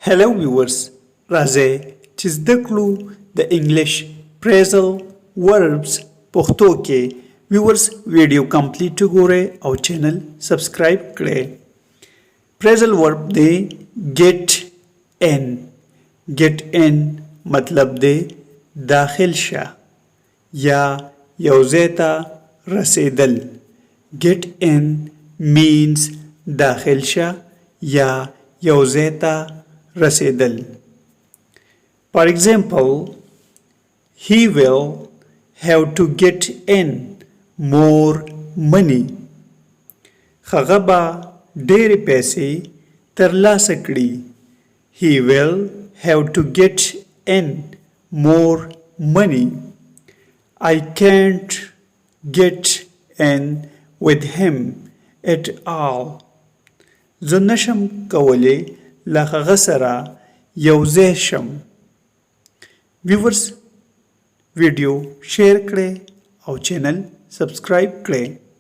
Hello viewers, راځئ چې زده کړو د انګلیش phrasal verbs پښتو کې viewers ویډیو کمپلیټ وګورئ او چینل سبسکرایب کړئ. phrasal verb دی get in مطلب دی داخل شه یا یو ځای ته رسیدل. get in means داخل شه یا یو ځای ته رسیدل. For example, he will have to get in more money. هغه به ډېرې پیسې ترلاسه کړي. He will have to get in more money. I can't get in with him at all. زه نشم کولی له هغه سره یو ځای شم. ویورز ویډیو شیر کړئ او چینل سبسکرایب کړئ.